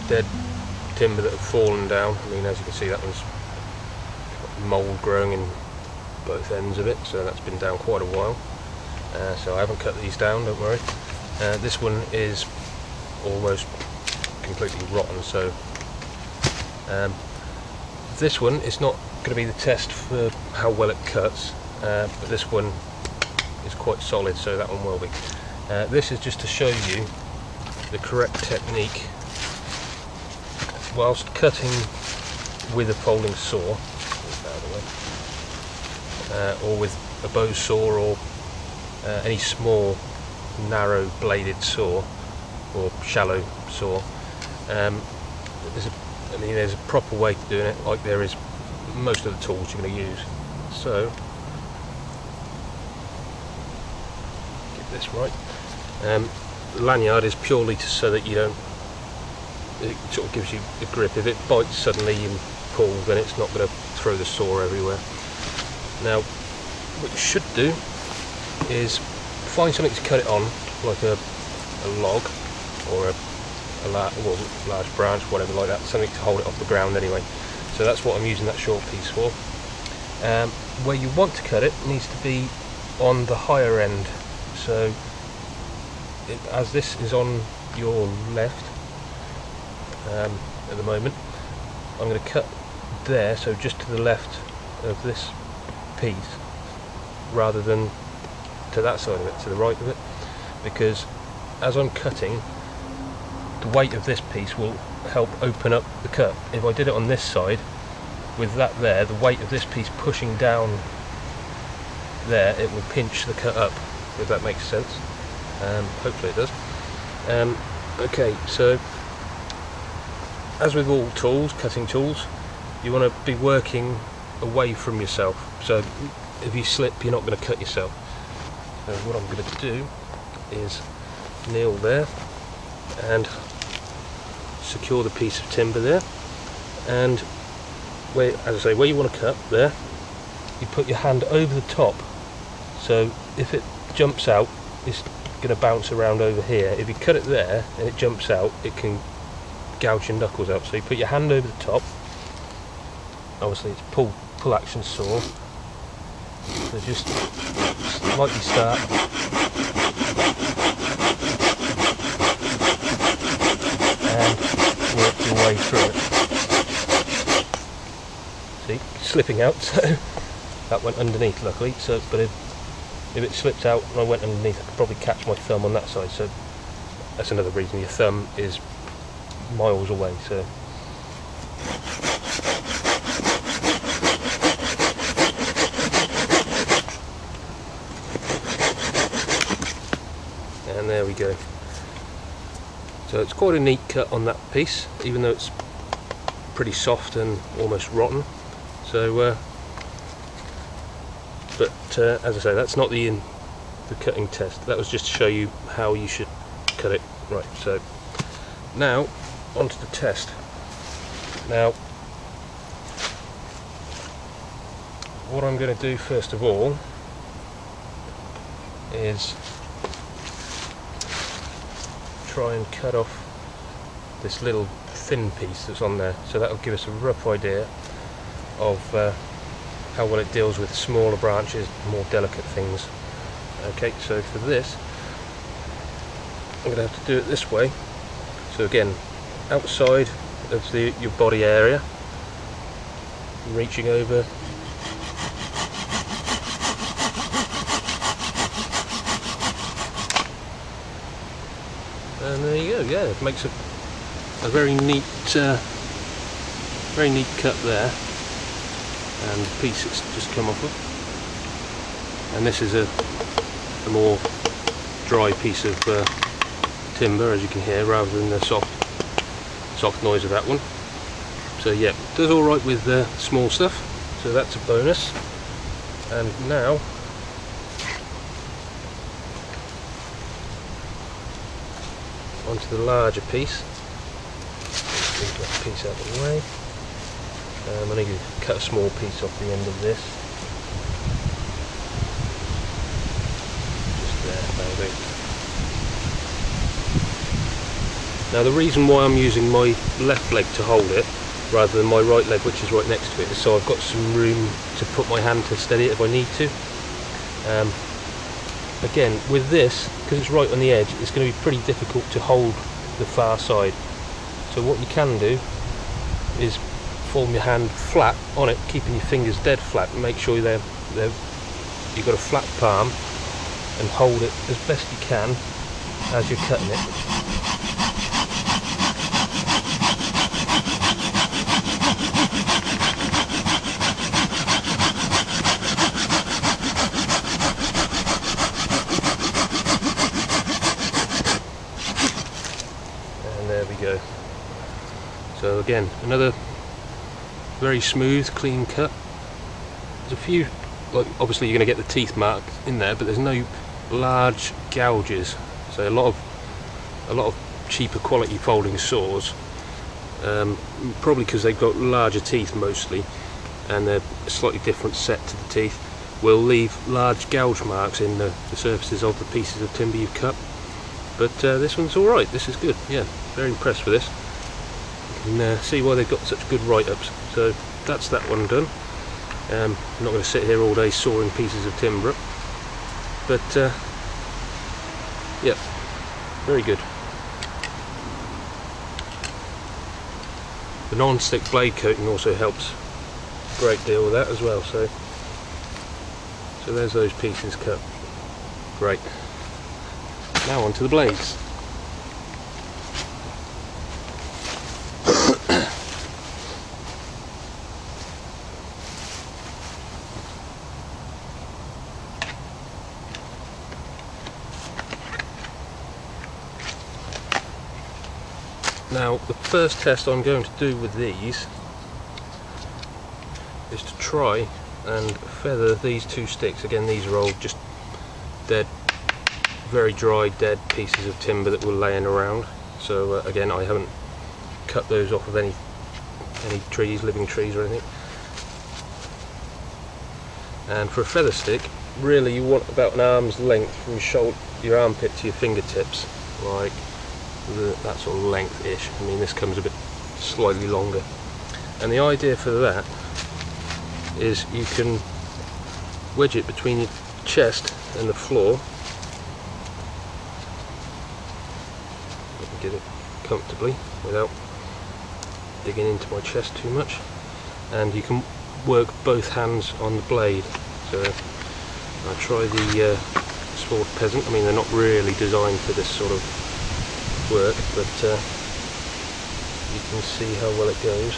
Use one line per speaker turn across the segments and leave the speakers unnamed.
dead timber that have fallen down. I mean, as you can see, that one's got mould growing in both ends of it, so that's been down quite a while. So I haven't cut these down, don't worry. This one is almost completely rotten, so this one is not going to be the test for how well it cuts, but this one is quite solid, so that one will be. This is just to show you the correct technique whilst cutting with a folding saw, or with a bow saw, or any small narrow bladed saw or shallow saw. There's a proper way to doing it, like there is most of the tools you're going to use. So get this right. The lanyard is purely so that you don't, it sort of gives you a grip. If it bites suddenly and pull, then it's not going to throw the saw everywhere. Now what you should do is find something to cut it on, like a log or a large branch, whatever like that, something to hold it off the ground anyway. So that's what I'm using that short piece for. Where you want to cut it needs to be on the higher end, so as this is on your left at the moment, I'm going to cut there, so just to the left of this piece rather than to that side of it, to the right of it, because as I'm cutting, the weight of this piece will help open up the cut. If I did it on this side with that there, the weight of this piece pushing down there, it will pinch the cut up, if that makes sense. Hopefully it does. Okay, so as with all tools, cutting tools, you want to be working away from yourself, so if you slip you're not going to cut yourself. So what I'm going to do is kneel there and secure the piece of timber there, and where, as I say, where you want to cut there, you put your hand over the top, so if it jumps out it's going to bounce around over here. If you cut it there and it jumps out, it can gouge your knuckles out, so you put your hand over the top. Obviously it's pull action saw, so just slightly start and work your way through it. See, slipping out, so that went underneath luckily, so but if it slipped out and I went underneath, I could probably catch my thumb on that side, so that's another reason your thumb is miles away. So and there we go. So it's quite a neat cut on that piece, even though it's pretty soft and almost rotten. So as I say, that's not the cutting test. That was just to show you how you should cut it. Right, so now onto the test. Now what I'm going to do first of all is try and cut off this little thin piece that's on there, so that will give us a rough idea of how well it deals with smaller branches, more delicate things. Okay, so for this I'm going to have to do it this way. So again, outside of your body area, reaching over, and there you go. Yeah, it makes a very neat cut there, and the piece it's just come off of. And this is a more dry piece of timber, as you can hear, rather than the soft noise of that one. So yeah, it does all right with small stuff, so that's a bonus. And now onto the larger piece. Move that piece out of the way. I need to cut a small piece off the end of this. Just there, that'll do. Now the reason why I'm using my left leg to hold it rather than my right leg, which is right next to it, is so I've got some room to put my hand to steady it if I need to. Again, with this, because it's right on the edge, it's going to be pretty difficult to hold the far side. So what you can do is form your hand flat on it, keeping your fingers dead flat, and make sure you've got a flat palm, and hold it as best you can as you're cutting it. And there we go. So again, another very smooth, clean cut. There's a few, like obviously you're going to get the teeth mark in there, but there's no large gouges. So a lot of cheaper quality folding saws, probably because they've got larger teeth mostly, and they're a slightly different set to the teeth, will leave large gouge marks in the surfaces of the pieces of timber you've cut. But this one's all right. This is good. Yeah, very impressed with this. You can see why they've got such good write-ups. So that's that one done. I'm not going to sit here all day sawing pieces of timber up, but yeah, very good. The non-stick blade coating also helps a great deal with that as well. So there's those pieces cut. Great. Now on to the blades. Now the first test I'm going to do with these is to try and feather these two sticks. Again, these are all just dead, very dry, dead pieces of timber that were laying around. So again, I haven't cut those off of any trees, living trees or anything. And for a feather stick, really you want about an arm's length from your armpit to your fingertips, like that sort of length-ish. I mean, this comes a bit slightly longer. And the idea for that is you can wedge it between your chest and the floor. Get it comfortably without digging into my chest too much, and you can work both hands on the blade. So I'll try the Svord Peasant. I mean, they're not really designed for this sort of work, but you can see how well it goes.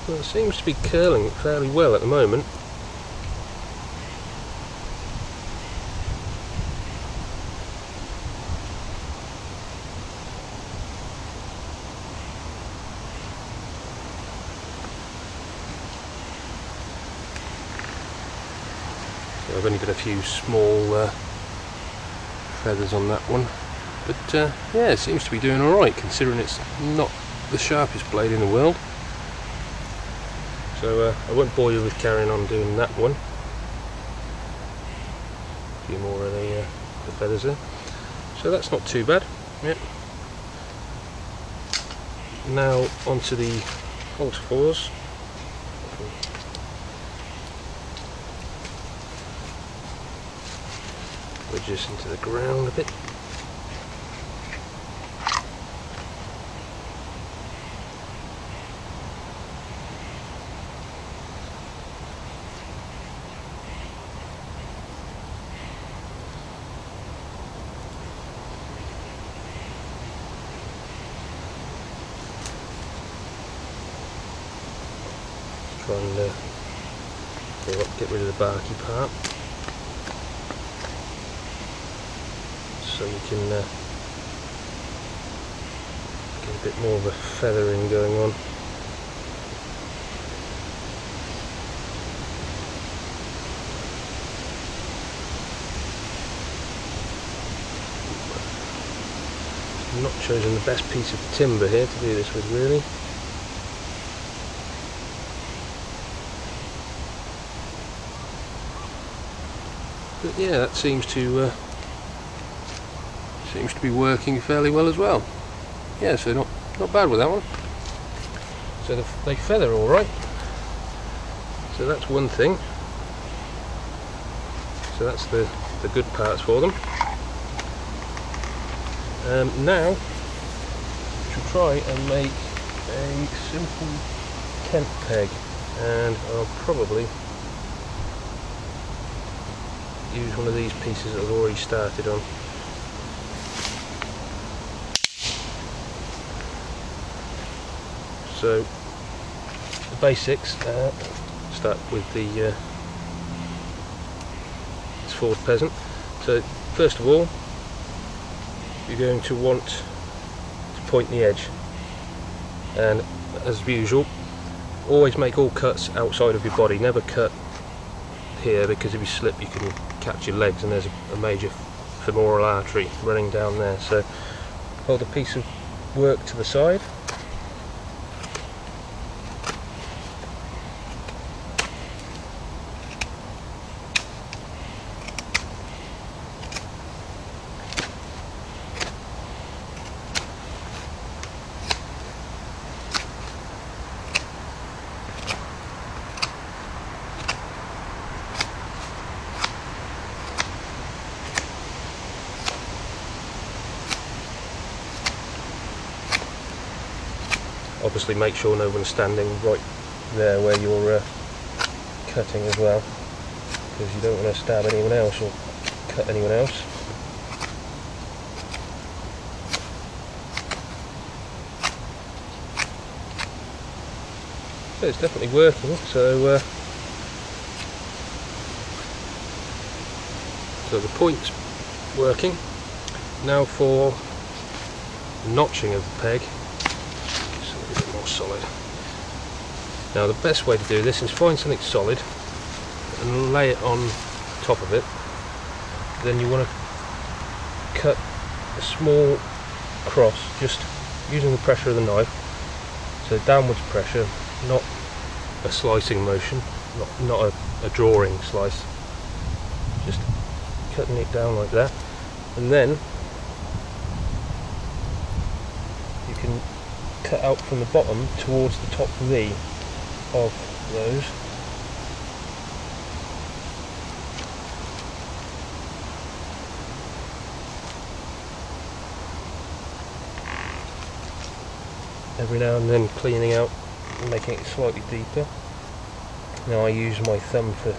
Well, it seems to be curling fairly well at the moment. So I've only got a few small feathers on that one, but yeah, it seems to be doing alright considering it's not the sharpest blade in the world. So I won't bore you with carrying on doing that one. A few more of the feathers there. So that's not too bad. Yep. Now onto the Hultafors. Wedge this into the ground a bit. Try and get rid of the barky part, so you can get a bit more of a feathering going on. I'm not choosing the best piece of timber here to do this with, really. But yeah, that seems to be working fairly well as well. Yeah, so not bad with that one. So they feather all right. So that's one thing. So that's the good parts for them. Now we'll try and make a simple tent peg, and I'll probably use one of these pieces that I've already started on. So the basics, start with the Svord Peasant. So first of all, you're going to want to point the edge, and as usual, always make all cuts outside of your body. Never cut here, because if you slip you can catch your legs and there's a major femoral artery running down there. So hold a piece of work to the side, obviously make sure no one's standing right there where you're cutting as well, because you don't want to stab anyone else or cut anyone else. So it's definitely working, so the point's working. Now for the notching of the peg, solid. Now the best way to do this is find something solid and lay it on top of it. Then you want to cut a small cross, just using the pressure of the knife, so downwards pressure, not a slicing motion, not a drawing slice, just cutting it down like that, and then you can cut out from the bottom towards the top V of those. Every now and then cleaning out and making it slightly deeper. Now I use my thumb for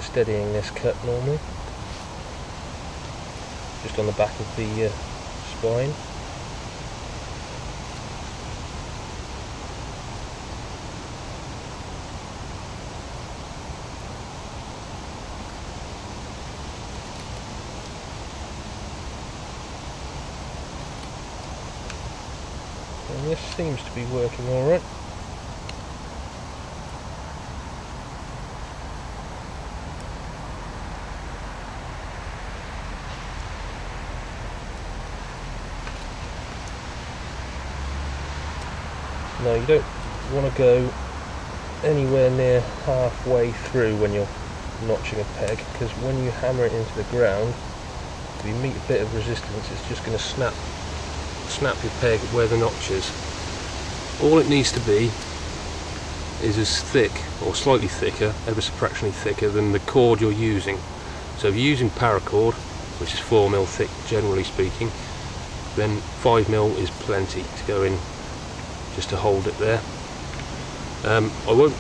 steadying this cut normally, just on the back of the spine. And this seems to be working alright. Now you don't want to go anywhere near halfway through when you're notching a peg, because when you hammer it into the ground, if you meet a bit of resistance, it's just going to snap your peg where the notch is. All it needs to be is as thick, or slightly thicker, ever so fractionally thicker than the cord you're using. So if you're using paracord, which is 4mm thick generally speaking, then 5mm is plenty to go in, just to hold it there. I won't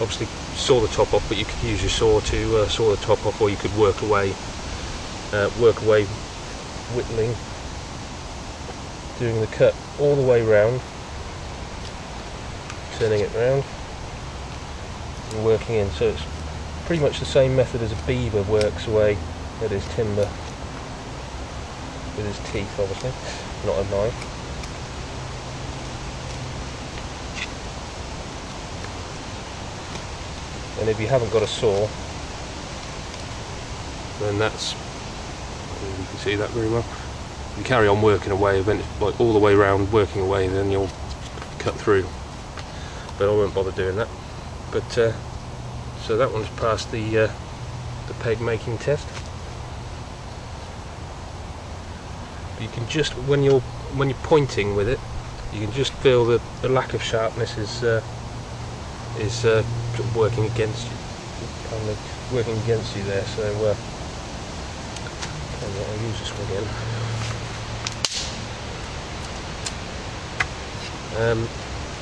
obviously saw the top off, but you could use your saw to saw the top off, or you could work away whittling, doing the cut all the way round, turning it round and working in. So it's pretty much the same method as a beaver works away at his timber with his teeth, obviously, not a knife. And if you haven't got a saw, then that's, you can see that very well. You carry on working away, like all the way around, working away, then you'll cut through. But I won't bother doing that. But so that one's past the the peg making test. You can just, when you're pointing with it, you can just feel the lack of sharpness is sort of working against you, there. So I'll use this one again.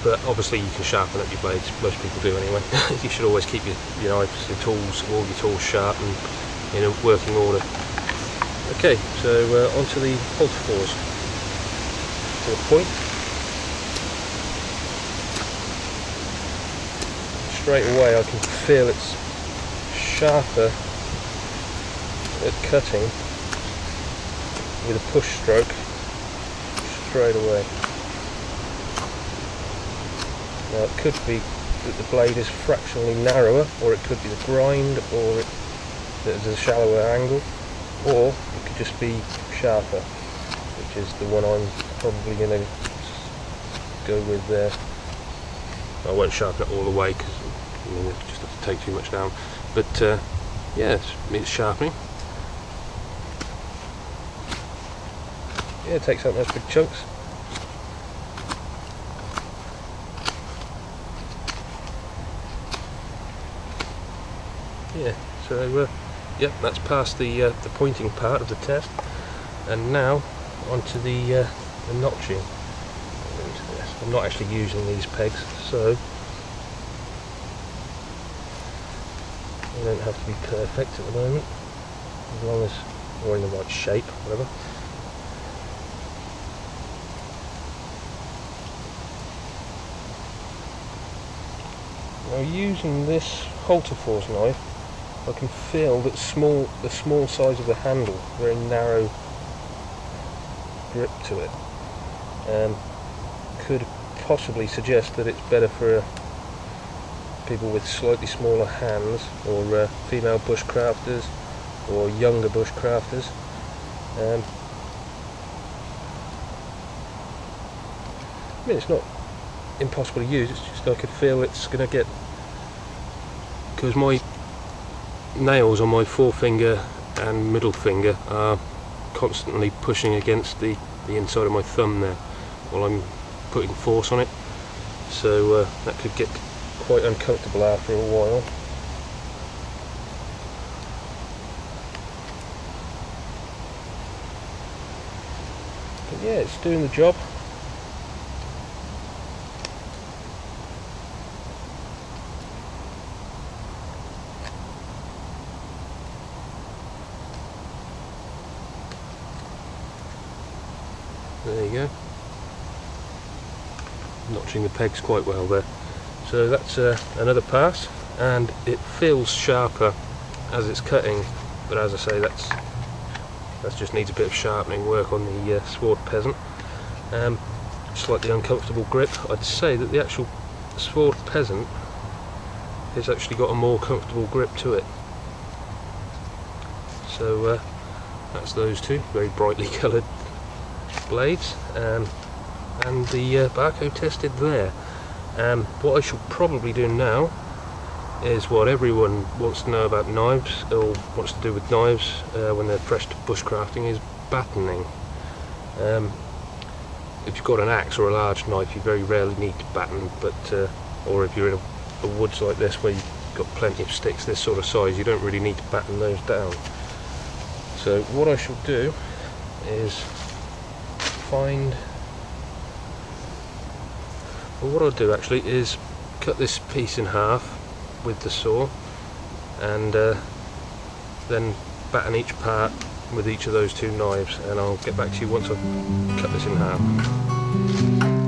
But obviously you can sharpen up your blades. Most people do anyway. You should always keep your knives, your tools, all your tools sharp and in a working order. Okay, so onto the Hultafors. To the point. Straight away I can feel it's sharper at cutting with a push stroke straight away. Now it could be that the blade is fractionally narrower, or it could be the grind, or there's a shallower angle, or it could just be sharper, which is the one I'm probably going to go with there. I won't sharpen it all the way because it just have to take too much down, but yeah, it's sharpening. Yeah, it takes out those big chunks. Yeah, so yep, that's past the pointing part of the test, and now onto the notching. I'm not actually using these pegs, so they don't have to be perfect at the moment, as long as we're in the right shape, whatever. Now, using this Hultafors knife, I can feel that the small size of the handle, very narrow grip to it, could possibly suggest that it's better for people with slightly smaller hands, or female bushcrafters, or younger bushcrafters. I mean, it's not impossible to use, it's just I could feel it's going to get, because my nails on my forefinger and middle finger are constantly pushing against the inside of my thumb there while I'm putting force on it, so that could get quite uncomfortable after a while. But yeah, it's doing the job. There you go. Notching the pegs quite well there. So that's another pass, and it feels sharper as it's cutting, but as I say, that just needs a bit of sharpening work on the Svord Peasant. Slightly uncomfortable grip. I'd say that the actual Svord Peasant has actually got a more comfortable grip to it. So that's those two very brightly coloured blades, and the Bahco tested there. What I should probably do now is what everyone wants to know about knives, or wants to do with knives when they're fresh to bushcrafting, is batoning. If you've got an axe or a large knife, you very rarely need to baton, but or if you're in a woods like this where you've got plenty of sticks this sort of size, you don't really need to baton those down. So what I shall do is find, well, what I'll do actually is cut this piece in half with the saw, and then batten each part with each of those two knives, and I'll get back to you once I've cut this in half.